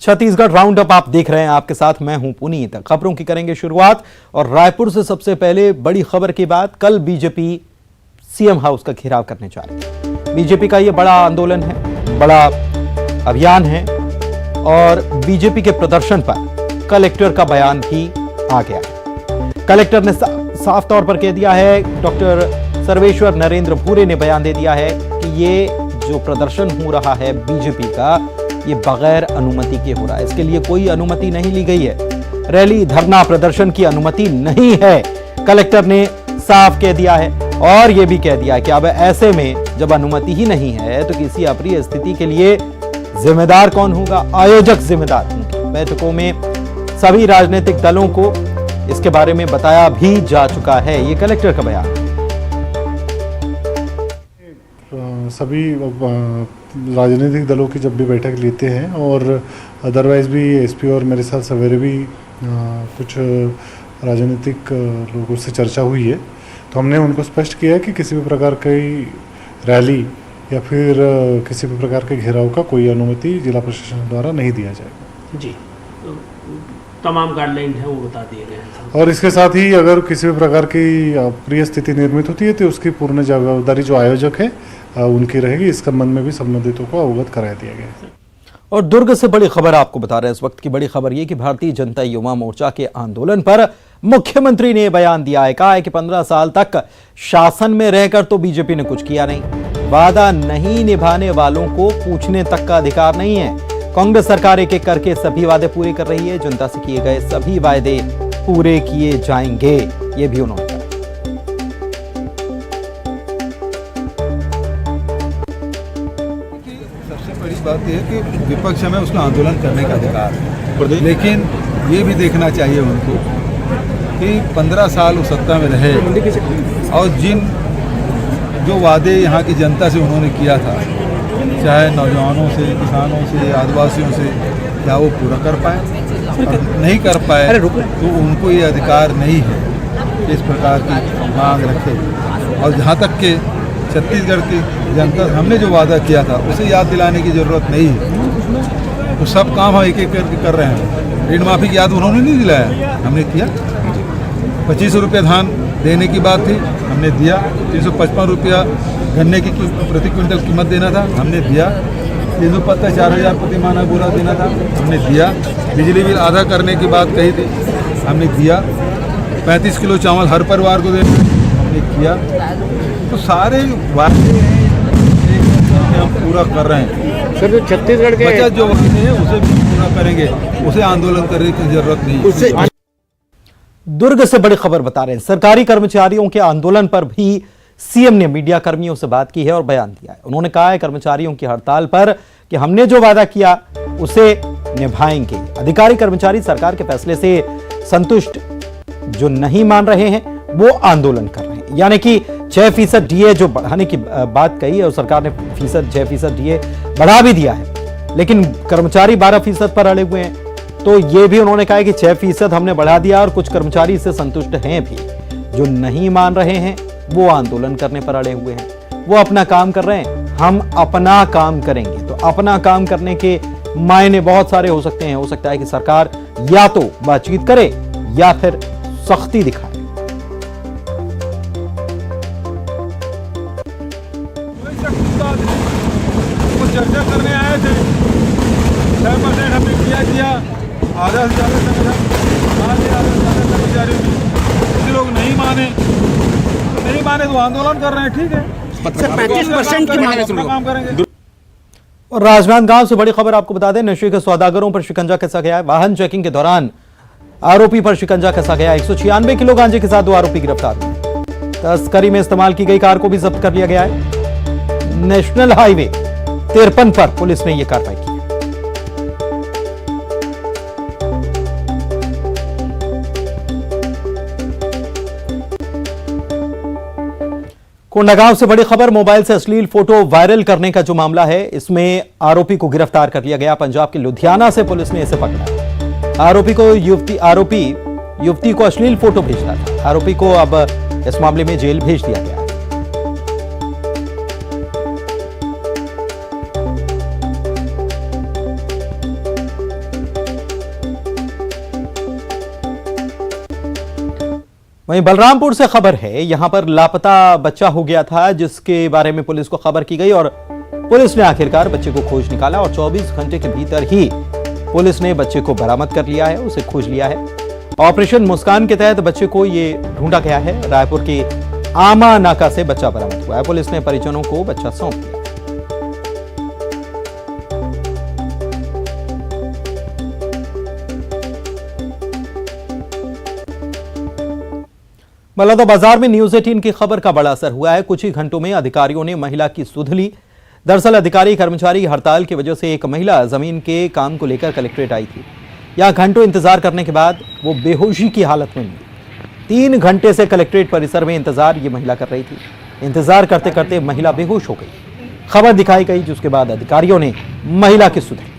Chhattisgarh round up आप देख रहे हैं, आपके साथ मैं हूं पुनीत। खबरों की करेंगे शुरुआत और रायपुर से सबसे पहले बड़ी खबर की बात। कल बीजेपी सीएम हाउस का घेराव करने जा रही है। बीजेपी का यह बड़ा आंदोलन है, बड़ा अभियान है और बीजेपी के प्रदर्शन पर कलेक्टर का बयान भी आ गया है। कलेक्टर ने साफ तौर पर कह दिया है, डॉक्टर सर्वेश्वर नरेंद्र भूरे ने बयान दे दिया है कि ये जो प्रदर्शन हो रहा है बीजेपी का, ये बगैर अनुमति के हो रहा है। इसके लिए कोई अनुमति नहीं ली गई है। रैली धरना प्रदर्शन की अनुमति नहीं है, कलेक्टर ने साफ कह दिया है। और यह भी कह दिया है कि अब ऐसे में जब अनुमति ही नहीं है तो किसी अप्रिय स्थिति के लिए जिम्मेदार कौन होगा? आयोजक जिम्मेदार होंगे। बैठकों में सभी राजनीतिक दलों को इसके बारे में बताया भी जा चुका है। ये कलेक्टर का बयान। सभी राजनीतिक दलों की जब भी बैठक लेते हैं और अदरवाइज भी एसपी और मेरे साथ सवेरे भी कुछ राजनीतिक लोगों से चर्चा हुई है, तो हमने उनको स्पष्ट किया है कि किसी भी प्रकार की रैली या फिर किसी भी प्रकार के घेराव का कोई अनुमति जिला प्रशासन द्वारा नहीं दिया जाएगा। जी, तमाम गाइडलाइन है वो बता दिए गए हैं। और इसके साथ ही अगर किसी भी प्रकार की अप्रिय स्थिति निर्मित होती है तो उसकी पूर्ण जवाबदारी जो आयोजक है उनकी रहेगी। इस संबंध में भी संबंधितों को अवगत करा दिया गया है। और दुर्ग से बड़ी खबर आपको बता रहे हैं। इस वक्त की बड़ी खबर यह कि भारतीय जनता युवा मोर्चा के आंदोलन पर मुख्यमंत्री ने बयान दिया है। कहा है कि 15 साल तक शासन में रहकर तो बीजेपी ने कुछ किया नहीं। वादा नहीं निभाने वालों को पूछने तक का अधिकार नहीं है। कांग्रेस सरकार एक एक करके सभी वादे पूरे कर रही है। जनता से किए गए सभी वादे पूरे किए जाएंगे, ये भी उन्होंने कहा। सबसे बड़ी बात यह है कि विपक्ष में उसका आंदोलन करने का अधिकार है, लेकिन ये भी देखना चाहिए उनको कि 15 साल वो सत्ता में रहे और जो वादे यहाँ की जनता से उन्होंने किया था, चाहे नौजवानों से, किसानों से, आदिवासियों से, क्या वो पूरा कर पाए? नहीं कर पाए तो उनको ये अधिकार नहीं है कि इस प्रकार की मांग रखे। और जहाँ तक के छत्तीसगढ़ की जनता हमने जो वादा किया था उसे याद दिलाने की ज़रूरत नहीं है। तो सब काम हम एक एक करके कर रहे हैं। ऋण माफ़ी की याद उन्होंने नहीं दिलाया, हमने किया। 25 रुपये धान देने की बात थी, हमने दिया। 355 रुपया गन्ने की प्रति क्विंटल कीमत देना था, हमने दिया। 350 4,000 प्रति माह बोरा देना था, हमने दिया। बिजली बिल आधा करने की बात कही थी, हमने दिया। 35 किलो चावल हर परिवार को देना, हमने किया। तो सारे वादे हम पूरा कर रहे हैं। सर, जो छत्तीसगढ़ के बचा जो वादे हैं उसे भी पूरा करेंगे, उसे आंदोलन करने की जरूरत नहीं है। दुर्ग से बड़ी खबर बता रहे हैं। सरकारी कर्मचारियों के आंदोलन पर भी सीएम ने मीडिया कर्मियों से बात की है और बयान दिया है। उन्होंने कहा है कर्मचारियों की हड़ताल पर कि हमने जो वादा किया उसे निभाएंगे। अधिकारी कर्मचारी सरकार के फैसले से संतुष्ट जो नहीं मान रहे हैं वो आंदोलन कर रहे हैं। यानी कि 6% डीए जो बढ़ाने की बात कही है और सरकार ने 6% डीए बढ़ा भी दिया है, लेकिन कर्मचारी 12% पर अड़े हुए हैं। तो ये भी उन्होंने कहा है कि 6% हमने बढ़ा दिया और कुछ कर्मचारी इससे संतुष्ट हैं भी। जो नहीं मान रहे हैं वो आंदोलन करने पर अड़े हुए हैं। वो अपना काम कर रहे हैं, हम अपना काम करेंगे। तो अपना काम करने के मायने बहुत सारे हो सकते हैं। हो सकता है कि सरकार या तो बातचीत करे या फिर सख्ती दिखाए। चर्चा करने आए थे, 6% हमने किया, आधा से ज़्यादा कर्मचारी कुछ लोग नहीं माने तो आंदोलन कर रहे हैं। ठीक है, 35% की मांग काम करेंगे। और राजनांदगांव से बड़ी खबर आपको बता दें, नशे के सौदागरों पर शिकंजा कसा गया है। वाहन चेकिंग के दौरान आरोपी पर शिकंजा कसा गया। 196 किलो गांजे के साथ 2 आरोपी गिरफ्तार हुए। तस्करी में इस्तेमाल की गई कार को भी जब्त कर लिया गया है। नेशनल हाईवे 53 पर पुलिस ने यह कार्रवाई की। कोंडागांव से बड़ी खबर, मोबाइल से अश्लील फोटो वायरल करने का जो मामला है, इसमें आरोपी को गिरफ्तार कर लिया गया। पंजाब के लुधियाना से पुलिस ने इसे पकड़ा। आरोपी युवती को अश्लील फोटो भेजता था। आरोपी को अब इस मामले में जेल भेज दिया गया। वहीं बलरामपुर से खबर है, यहां पर लापता बच्चा हो गया था जिसके बारे में पुलिस को खबर की गई और पुलिस ने आखिरकार बच्चे को खोज निकाला और 24 घंटे के भीतर ही पुलिस ने बच्चे को बरामद कर लिया है, उसे खोज लिया है। ऑपरेशन मुस्कान के तहत बच्चे को ये ढूंढा गया है। रायपुर के आमा नाका से बच्चा बरामद हुआ है। पुलिस ने परिजनों को बच्चा सौंप दिया। बलौदा बाजार में न्यूज 18 की खबर का बड़ा असर हुआ है। कुछ ही घंटों में अधिकारियों ने महिला की सुध ली। दरअसल अधिकारी कर्मचारी हड़ताल की वजह से एक महिला जमीन के काम को लेकर कलेक्ट्रेट आई थी। यहां घंटों इंतजार करने के बाद वो बेहोशी की हालत में मिली। 3 घंटे से कलेक्ट्रेट परिसर में इंतजार ये महिला कर रही थी। इंतजार करते करते महिला बेहोश हो गई। खबर दिखाई गई जिसके बाद अधिकारियों ने महिला की सुध ली।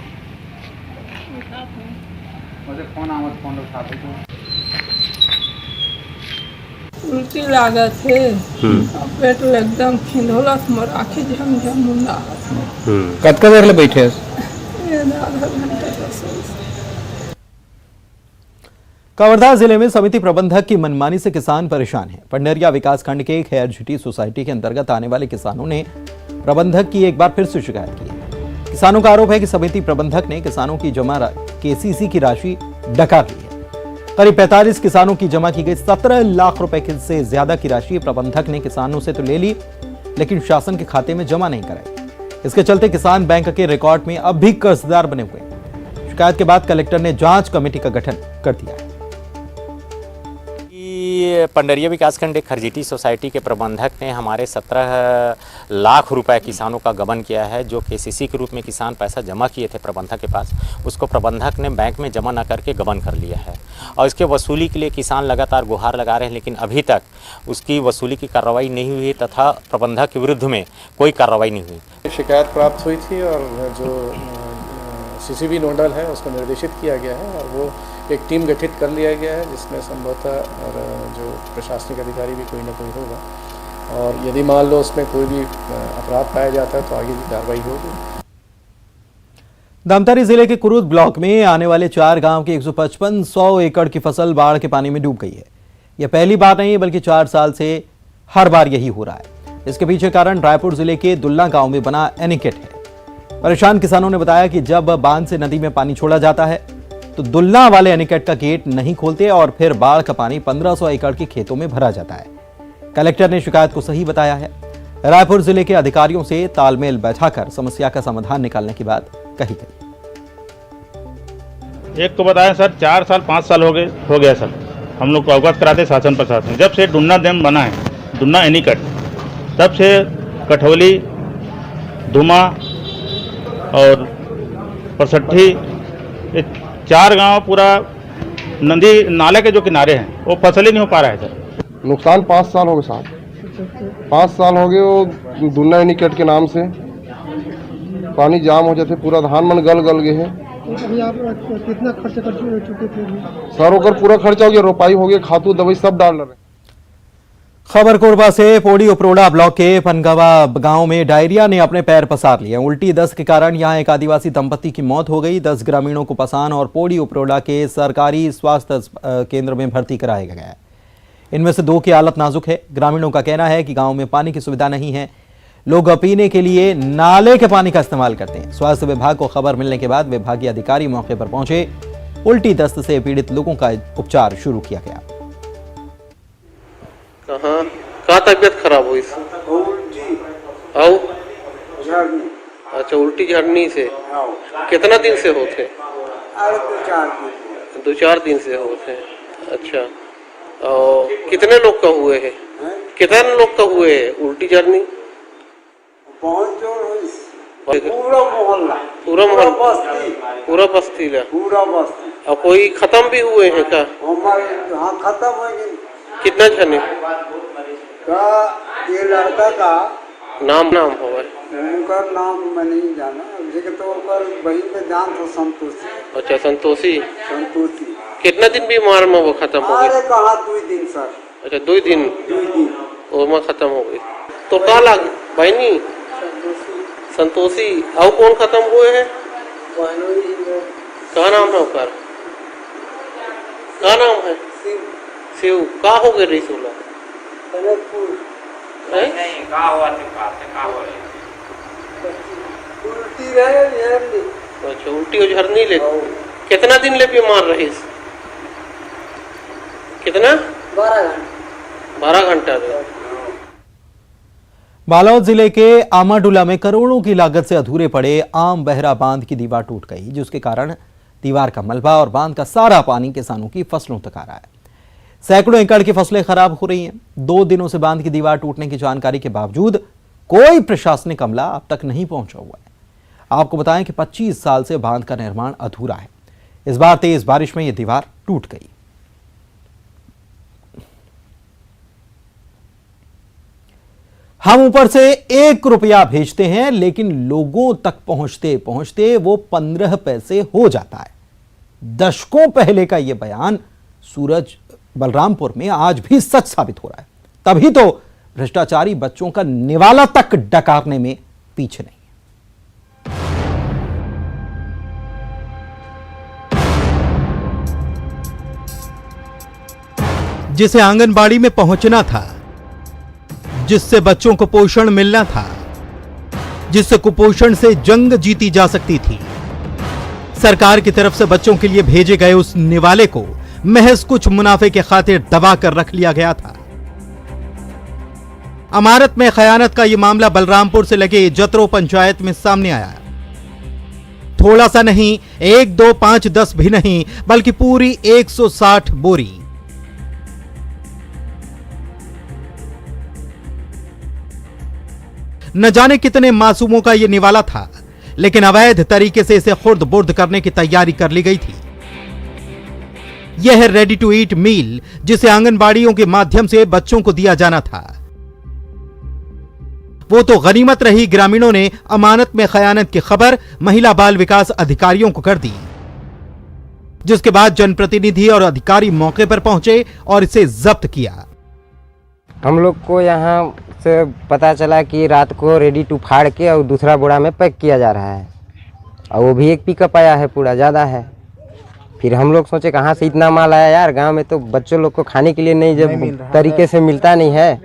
उल्टी लागत है, पेट एकदम खिंडोलत मोर आँखें झमझम मुंडा। कतका देर ले बैठे आधा घंटा तक। कवर्धा जिले में समिति प्रबंधक की मनमानी से किसान परेशान हैं। पंडरिया विकासखंड के खैरझिटी सोसाइटी के अंतर्गत आने वाले किसानों ने प्रबंधक की एक बार फिर से शिकायत की है। किसानों का आरोप है कि समिति प्रबंधक ने किसानों की जमा केसीसी की राशि डकार ली है। करीब 45 किसानों की जमा की गई 17 लाख रुपए से ज्यादा की राशि प्रबंधक ने किसानों से तो ले ली, लेकिन शासन के खाते में जमा नहीं कराई। इसके चलते किसान बैंक के रिकॉर्ड में अब भी कर्जदार बने हुए हैं। शिकायत के बाद कलेक्टर ने जांच कमेटी का गठन कर दिया है। पंडरिया विकासखंड खरजीटी सोसाइटी के प्रबंधक ने हमारे 17 लाख रुपए किसानों का गबन किया है। जो केसीसी के रूप में किसान पैसा जमा किए थे प्रबंधक के पास, उसको प्रबंधक ने बैंक में जमा न करके गबन कर लिया है और इसके वसूली के लिए किसान लगातार गुहार लगा रहे हैं, लेकिन अभी तक उसकी वसूली की कार्रवाई नहीं हुई तथा प्रबंधक के विरुद्ध में कोई कार्रवाई नहीं हुई। शिकायत प्राप्त हुई थी और जो सीसीबी नोडल है उसको निर्देशित किया गया है और वो एक टीम गठित कर लिया गया है जिसमें संभवतः जो प्रशासनिक अधिकारी भी कोई ना कोई होगा और यदि मान लो उसमें कोई भी अपराध पाया जाता है तो आगे की कार्रवाई होगी। धमतरी जिले के कुरूद ब्लॉक में आने वाले 4 गांव की 155 एकड़ की फसल बाढ़ के पानी में डूब गई है। यह पहली बार नहीं बल्कि 4 साल से हर बार यही हो रहा है। इसके पीछे कारण रायपुर जिले के दुल्ला गांव में बना एनीकट है। परेशान किसानों ने बताया कि जब बांध से नदी में पानी छोड़ा जाता है तो दुल्ला वाले एनीकट का गेट नहीं खोलते और फिर बाढ़ का पानी 1500 एकड़ के खेतों में भरा जाता है। कलेक्टर ने शिकायत को सही बताया है। रायपुर जिले के अधिकारियों से तालमेल बैठाकर समस्या का समाधान निकालने की बात कही गई। एक तो बताया सर 4 साल 5 साल हो गया सर, हम लोग को अवगत कराते शासन प्रशासन। जब से डुन्ना डैम बना है, डुन्ना एनीकट, तब से कठौली, धुमा और परसट्ठी, 4 गांव पूरा नदी नाले के जो किनारे हैं वो फसल ही नहीं हो पा रहा है सर। नुकसान 5 साल हो गए साहब, 5 साल हो गए। वो दुन्ना एनीकट के नाम से पानी जाम हो जाते, पूरा धान मन गल गए हैं। अभी आप कितना खर्च कर चुके थे सर? होकर पूरा खर्चा हो गया, रोपाई हो गया, खातू दवाई सब डाल रहे। खबर कोरबा से पोड़ी उपरोड़ा ब्लॉक के पनगवा गांव में डायरिया ने अपने पैर पसार लिए। उल्टी दस्त के कारण यहां एक आदिवासी दंपति की मौत हो गई। 10 ग्रामीणों को पसान और पोड़ी उपरोड़ा के सरकारी स्वास्थ्य केंद्र में भर्ती कराया गया है। इनमें से 2 की हालत नाजुक है। ग्रामीणों का कहना है कि गांव में पानी की सुविधा नहीं है। लोग पीने के लिए नाले के पानी का इस्तेमाल करते हैं। स्वास्थ्य विभाग को खबर मिलने के बाद विभागीय अधिकारी मौके पर पहुंचे। उल्टी दस्त से पीड़ित लोगों का उपचार शुरू किया गया। कहाँ तबियत खराब हुई? अच्छा, उल्टी झड़नी से कितना दिन से होते? 2-4 दिन से होते। अच्छा, और कितने लोग का हुए हैं? कितने लोग का हुए है उल्टी झड़नी? पूरा बस्ती और कोई खत्म भी हुए हैं क्या? हाँ, खत्म हो गए। कितना जने? ये लड़का का नाम होगा, उनका नाम मैं नहीं जाना, तो वही पे जान तो संतोषी। अच्छा, संतोषी। कितना दिन बीमार में वो खत्म हो गई? अरे कहाँ 2 दिन सर। अच्छा, 2 दिन वो में खत्म हो गई। तो कहाँ लग बहनी? संतोषी। और कौन खत्म हुए हैं? क्या नाम है उसका? क्या नाम है? सेव का हो गए रही सोला नहीं का हुआ उल्टी रहे अच्छा उल्टी और झरनी ले कितना दिन ले बीमार रही कितना 12 घंटा बालोद जिले के आमाडुला में करोड़ों की लागत से अधूरे पड़े आम बहरा बांध की दीवार टूट गई, जिसके कारण दीवार का मलबा और बांध का सारा पानी किसानों की फसलों तक आ रहा है। सैकड़ों एकड़ की फसलें खराब हो रही हैं। 2 दिनों से बांध की दीवार टूटने की जानकारी के बावजूद कोई प्रशासनिक अमला अब तक नहीं पहुंचा हुआ है। आपको बताएं कि 25 साल से बांध का निर्माण अधूरा है। इस बार तेज बारिश में यह दीवार टूट गई। हम ऊपर से 1 रुपया भेजते हैं, लेकिन लोगों तक पहुंचते पहुंचते वो 15 पैसे हो जाता है। दशकों पहले का यह बयान सूरज बलरामपुर में आज भी सच साबित हो रहा है। तभी तो भ्रष्टाचारी बच्चों का निवाला तक डकारने में पीछे नहीं। जिसे आंगनबाड़ी में पहुंचना था, जिससे बच्चों को पोषण मिलना था, जिससे कुपोषण से जंग जीती जा सकती थी, सरकार की तरफ से बच्चों के लिए भेजे गए उस निवाले को महज कुछ मुनाफे के खातिर दबा कर रख लिया गया था। अमानत में खयानत का यह मामला बलरामपुर से लगे जतरो पंचायत में सामने आया। थोड़ा सा नहीं, 1, 2, 5, 10 भी नहीं, बल्कि पूरी 160 बोरी। न जाने कितने मासूमों का यह निवाला था, लेकिन अवैध तरीके से इसे खुर्द बुर्द करने की तैयारी कर ली गई थी। यह है रेडी टू ईट मील, जिसे आंगनबाड़ियों के माध्यम से बच्चों को दिया जाना था। वो तो गनीमत रही ग्रामीणों ने अमानत में खयानत की खबर महिला बाल विकास अधिकारियों को कर दी, जिसके बाद जनप्रतिनिधि और अधिकारी मौके पर पहुंचे और इसे जब्त किया। हम लोग को यहाँ से पता चला कि रात को रेडी टू फाड़ के और दूसरा बोरा में पैक किया जा रहा है, और वो भी एक पिकअप आया है, पूरा ज़्यादा है। फिर हम लोग सोचे कहाँ से इतना माल आया यार, गांव में तो बच्चों लोग को खाने के लिए नहीं जब तरीके से मिलता नहीं है,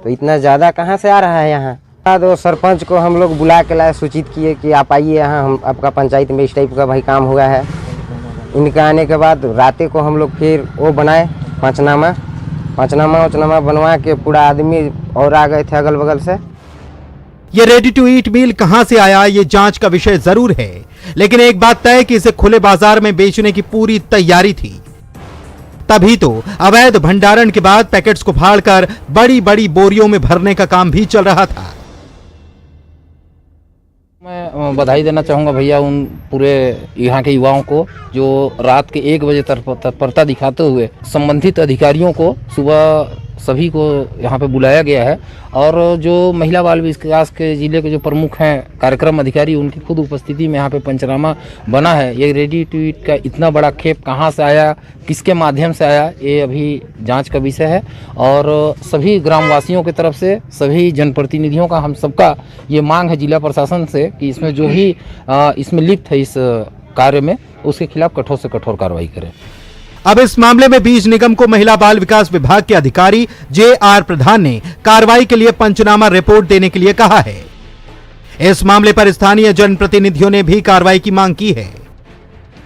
तो इतना ज़्यादा कहाँ से आ रहा है यहाँ। तो सरपंच को हम लोग बुला के लाए, सूचित किए कि आप आइए यहाँ, हम आपका पंचायत में इस टाइप का भाई काम हुआ है। इनका आने के बाद राते को हम लोग फिर वो बनाए पंचनामा बनवा के पूरा आदमी और आ गए थे अगल बगल से। ये रेडी टू ईट मील कहां से आया, ये जांच का विषय जरूर है, लेकिन एक बात तय कि इसे खुले बाजार में बेचने की पूरी तैयारी थी। तभी तो अवैध भंडारण के बाद पैकेट्स को फाड़कर बड़ी बड़ी बोरियों में भरने का काम भी चल रहा था। मैं बधाई देना चाहूँगा भैया उन पूरे यहाँ के युवाओं को जो रात के 1 बजे तत्परता दिखाते हुए संबंधित अधिकारियों को सुबह सभी को यहाँ पे बुलाया गया है, और जो महिला बाल विकास के जिले के जो प्रमुख हैं कार्यक्रम अधिकारी, उनकी खुद उपस्थिति में यहाँ पे पंचनामा बना है। ये रेडी टू ईट का इतना बड़ा खेप कहाँ से आया, किसके माध्यम से आया, ये अभी जांच का विषय है। और सभी ग्रामवासियों की तरफ से, सभी जनप्रतिनिधियों का, हम सबका ये मांग है जिला प्रशासन से कि इसमें जो भी इसमें लिप्त है इस कार्य में, उसके खिलाफ कठोर से कठोर कार्रवाई करें। अब इस मामले में बीज निगम को महिला बाल विकास विभाग के अधिकारी JR प्रधान ने कार्रवाई के लिए पंचनामा रिपोर्ट देने के लिए कहा है। इस मामले पर स्थानीय जनप्रतिनिधियों ने भी कार्रवाई की मांग की है।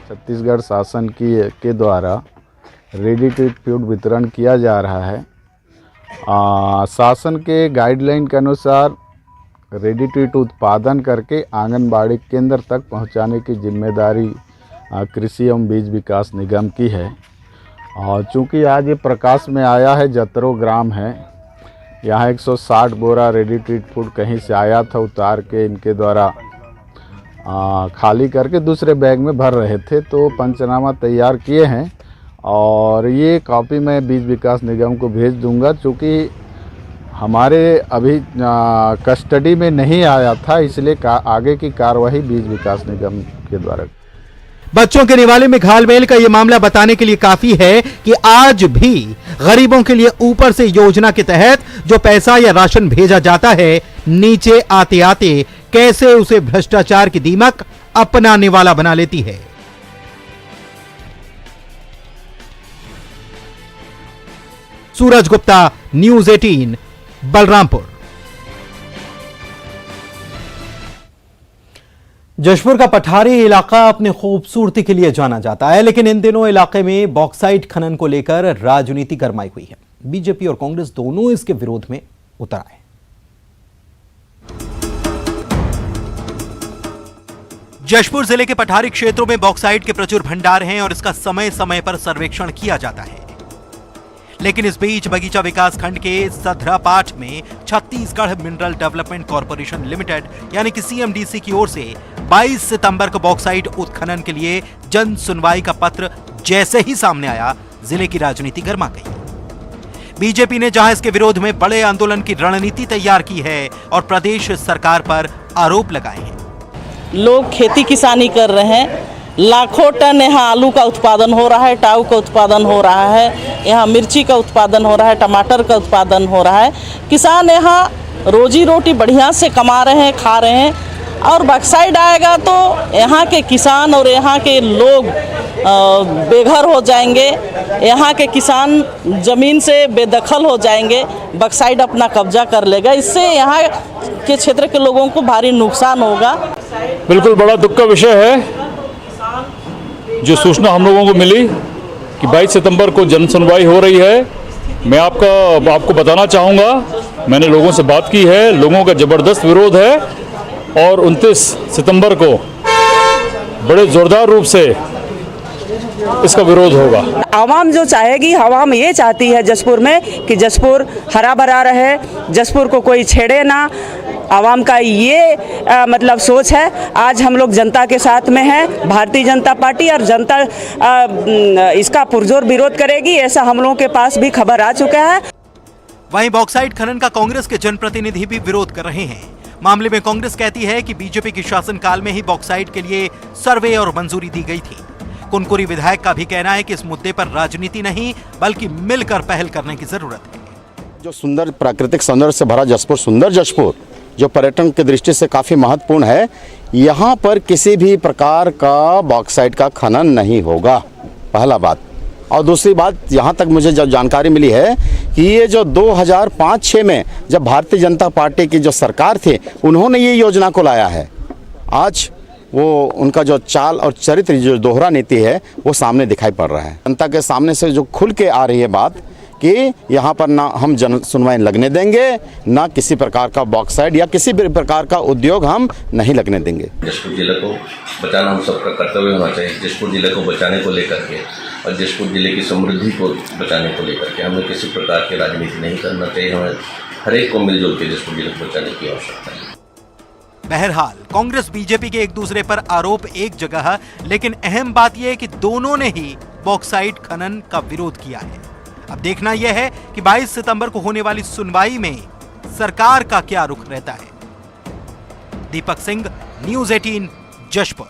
छत्तीसगढ़ शासन के द्वारा रेडी टू ईट फूड वितरण किया जा रहा है। शासन के गाइडलाइन के अनुसार रेडी टू ईट उत्पादन करके आंगनबाड़ी केंद्र तक पहुंचाने की जिम्मेदारी कृषि एवं बीज विकास निगम की है। और चूँकि आज ये प्रकाश में आया है, जतरो ग्राम है, यहाँ 160 बोरा रेडी टू ईट फूड कहीं से आया था, उतार के इनके द्वारा खाली करके दूसरे बैग में भर रहे थे। तो पंचनामा तैयार किए हैं और ये कॉपी मैं बीज विकास निगम को भेज दूंगा। चूँकि हमारे अभी कस्टडी में नहीं आया था, इसलिए आगे की कार्रवाई बीज विकास निगम के द्वारा। बच्चों के निवाले में घालमेल का यह मामला बताने के लिए काफी है कि आज भी गरीबों के लिए ऊपर से योजना के तहत जो पैसा या राशन भेजा जाता है, नीचे आते आते कैसे उसे भ्रष्टाचार की दीमक अपना निवाला बना लेती है। सूरज गुप्ता, न्यूज 18, बलरामपुर। जशपुर का पठारी इलाका अपनी खूबसूरती के लिए जाना जाता है, लेकिन इन दिनों इलाके में बॉक्साइट खनन को लेकर राजनीति गरमाई हुई है। बीजेपी और कांग्रेस दोनों इसके विरोध में उतर आए। जशपुर जिले के पठारी क्षेत्रों में बॉक्साइट के प्रचुर भंडार हैं और इसका समय समय पर सर्वेक्षण किया जाता है। लेकिन इस बीच बगीचा विकास खंड के सधरापाठ में Chhattisgarh mineral development corporation limited यानी कि सीएमडीसी की ओर से 22 सितंबर को बॉक्साइट उत्खनन के लिए जन सुनवाई का पत्र जैसे ही सामने आया, जिले की राजनीति गर्मा गई। बीजेपी ने जहां इसके विरोध में बड़े आंदोलन की रणनीति तैयार की है और प्रदेश सरकार पर आरोप लगाए हैं। लोग खेती किसानी कर रहे हैं, लाखों टन यहाँ आलू का उत्पादन हो रहा है, टाऊ का उत्पादन हो रहा है, यहाँ मिर्ची का उत्पादन हो रहा है, टमाटर का उत्पादन हो रहा है। किसान यहाँ रोजी रोटी बढ़िया से कमा रहे हैं, खा रहे हैं। और बॉक्साइट आएगा तो यहाँ के किसान और यहाँ के लोग बेघर हो जाएंगे, यहाँ के किसान ज़मीन से बेदखल हो जाएंगे, बॉक्साइट अपना कब्जा कर लेगा। इससे यहाँ के क्षेत्र के लोगों को भारी नुकसान होगा। बिल्कुल बड़ा दुख का विषय है जो सूचना हम लोगों को मिली कि 22 सितंबर को जन सुनवाई हो रही है। मैं आपको बताना चाहूँगा, मैंने लोगों से बात की है, लोगों का ज़बरदस्त विरोध है और 29 सितंबर को बड़े ज़ोरदार रूप से इसका विरोध होगा। आवाम जो चाहेगी, आवाम ये चाहती है जशपुर में कि जशपुर हरा भरा रहे, जशपुर को कोई छेड़े ना। आवाम का ये मतलब सोच है। आज हम लोग जनता के साथ में हैं, भारतीय जनता पार्टी, और जनता इसका पुरजोर विरोध करेगी, ऐसा हम लोगों के पास भी खबर आ चुका है। वहीं बॉक्साइट खनन का कांग्रेस के जनप्रतिनिधि भी विरोध कर रहे हैं। मामले में कांग्रेस कहती है कि बीजेपी के शासनकाल में ही बॉक्साइट के लिए सर्वे और मंजूरी दी गई थी। कुनकुरी विधायक का भी कहना है कि इस मुद्दे पर राजनीति नहीं बल्कि मिलकर पहल करने की जरूरत है। जो सुंदर प्राकृतिक सौंदर्य से भरा जशपुर, सुंदर जशपुर जो पर्यटन की दृष्टि से काफ़ी महत्वपूर्ण है, यहाँ पर किसी भी प्रकार का बॉक्साइट का खनन नहीं होगा, पहला बात। और दूसरी बात, यहाँ तक मुझे जब जानकारी मिली है कि ये जो 2005-06 में जब भारतीय जनता पार्टी की जो सरकार थी, उन्होंने ये योजना को लाया है। आज वो उनका जो चाल और चरित्र, जो दोहरा नीति है, वो सामने दिखाई पड़ रहा है। जनता के सामने से जो खुल के आ रही है बात कि यहाँ पर ना हम जन सुनवाई लगने देंगे, ना किसी प्रकार का बॉक्साइट या किसी भी प्रकार का उद्योग हम नहीं लगने देंगे। जशपुर जिले को बचाना हम सबका कर्तव्य होना चाहिए। जशपुर जिले को बचाने को लेकर के और जशपुर जिले की समृद्धि को बचाने को लेकर के हमें किसी प्रकार की राजनीति नहीं करना चाहिए। हमें हर एक को मिलजुल के जशपुर जिले को बचाने की आवश्यकता है। बहरहाल कांग्रेस बीजेपी के एक दूसरे पर आरोप एक जगह, लेकिन अहम बात यह है कि दोनों ने ही बॉक्साइट खनन का विरोध किया है। अब देखना यह है कि 22 सितंबर को होने वाली सुनवाई में सरकार का क्या रुख रहता है। दीपक सिंह, न्यूज 18, जशपुर।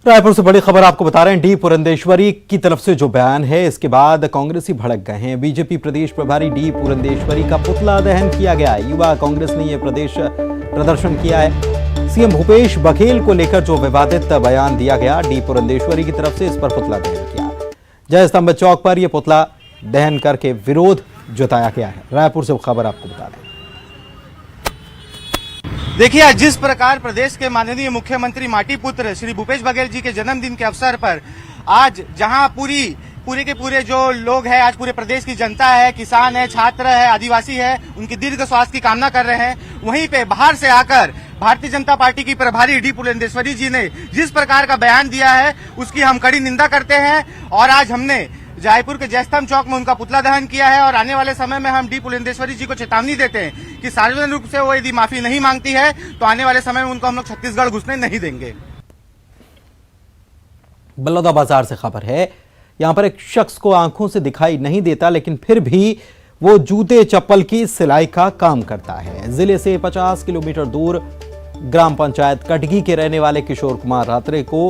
रायपुर से बड़ी खबर आपको बता रहे हैं। डी पुरंदेश्वरी की तरफ से जो बयान है, इसके बाद कांग्रेसी भड़क गए हैं। बीजेपी प्रदेश प्रभारी डी पुरंदेश्वरी का पुतला दहन किया गया है। युवा कांग्रेस ने यह प्रदर्शन किया है। सीएम भूपेश बघेल को लेकर जो विवादित बयान दिया गया, डी पुरंदेश्वरी की तरफ से इस पर पुतला दहन किया। जय स्तंभ चौक पर यह पुतला दहन करके विरोध जताया गया है। रायपुर से खबर आपको बता रहे हैं। देखिए, जिस प्रकार प्रदेश के माननीय मुख्यमंत्री माटी पुत्र श्री भूपेश बघेल जी के जन्मदिन के अवसर पर आज जहां पूरे के पूरे जो लोग हैं, आज पूरे प्रदेश की जनता है, किसान है, छात्र है, आदिवासी है, उनकी दीर्घ स्वास्थ्य की कामना कर रहे हैं, वहीं पे बाहर से आकर भारतीय जनता पार्टी की प्रभारी डी पुरंदेश्वरी जी ने जिस प्रकार का बयान दिया है, उसकी हम कड़ी निंदा करते हैं। और आज हमने जयपुर के जयस्तंभ चौक में उनका पुतला दहन किया है और आने वाले समय में हम डी पुरंदेश्वरी जी को चेतावनी देते हैं कि सार्वजनिक रूप से वो यदि माफी नहीं मांगती है तो आने वाले समय में उनको हम लोग छत्तीसगढ़ घुसने नहीं देंगे। बलौदा बाजार से खबर है। यहां पर एक शख्स को आंखों से दिखाई नहीं देता, लेकिन फिर भी वो जूते चप्पल की सिलाई का काम करता है। जिले से 50 किलोमीटर दूर ग्राम पंचायत कटगी के रहने वाले किशोर कुमार रात्रे को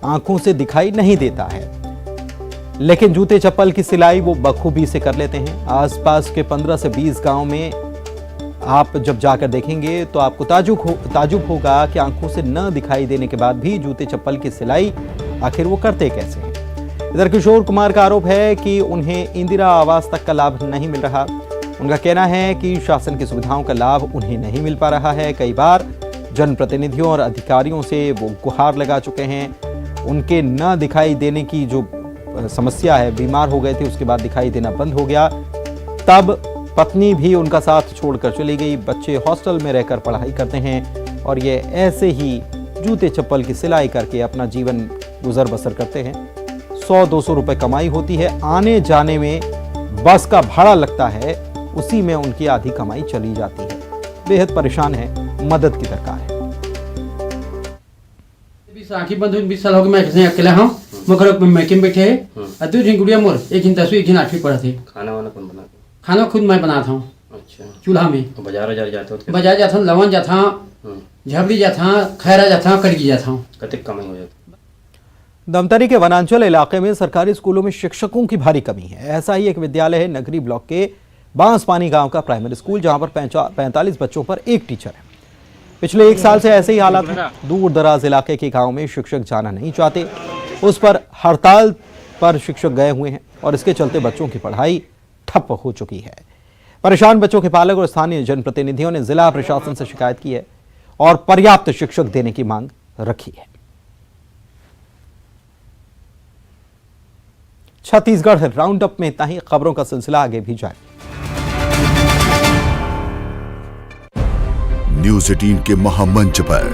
आंखों से दिखाई नहीं देता है, लेकिन जूते चप्पल की सिलाई वो बखूबी से कर लेते हैं। आसपास के 15 से 20 गांव में आप जब जाकर देखेंगे तो आपको ताजुब होगा कि आंखों से न दिखाई देने के बाद भी जूते चप्पल की सिलाई आखिर वो करते कैसे हैं। इधर किशोर कुमार का आरोप है कि उन्हें इंदिरा आवास तक का लाभ नहीं मिल रहा। उनका कहना है कि शासन की सुविधाओं का लाभ उन्हें नहीं मिल पा रहा है। कई बार जनप्रतिनिधियों और अधिकारियों से वो गुहार लगा चुके हैं। उनके न दिखाई देने की जो समस्या है, बीमार हो गए थे उसके बाद दिखाई देना बंद हो गया, तब पत्नी भी उनका साथ छोड़कर चली गई। बच्चे हॉस्टल में रहकर पढ़ाई करते हैं और ये ऐसे ही जूते चप्पल की सिलाई करके अपना जीवन गुजर बसर करते हैं। 100-200 रुपए कमाई होती है, आने जाने में बस का भाड़ा लगता है, उसी में उनकी आधी कमाई चली जाती है। बेहद परेशान है, मदद की दरकार है। 20 आँखें बंद हुई, 20 साल हो गए मैं कैसे अकेला हूँ। घर में मैके में बैठे है और 2 दिन गुड़िया मोर, एक दिन 10वीं, एक दिन 8वीं पढ़ा थे। खाना वाना कौन बना? खाना खुद मैं बनाता हूँ। अच्छा। चूल्हा में। तो बाजार जाते हो? बाजार जाता हूँ, लवन जाता हूँ, झबड़ी जाता हूँ, खैरा जाता हूँ, करगी जाता हूँ। कतई कमाई हो जाती? धमतरी के वनांचल इलाके में सरकारी स्कूलों में शिक्षकों की भारी कमी है। ऐसा ही एक विद्यालय है नगरी ब्लॉक के बांसपानी गांव का प्राइमरी स्कूल, जहां पर 45 बच्चों पर एक टीचर है। पिछले 1 साल से ऐसे ही हालात हैं। दूर दराज इलाके के गांव में शिक्षक जाना नहीं चाहते, उस पर हड़ताल पर शिक्षक गए हुए हैं और इसके चलते बच्चों की पढ़ाई ठप हो चुकी है। परेशान बच्चों के पालक और स्थानीय जनप्रतिनिधियों ने जिला प्रशासन से शिकायत की है और पर्याप्त शिक्षक देने की मांग रखी है। छत्तीसगढ़ राउंड अप में इतना ही। खबरों का सिलसिला आगे भी जारी। न्यूज़ 18 के महामंच पर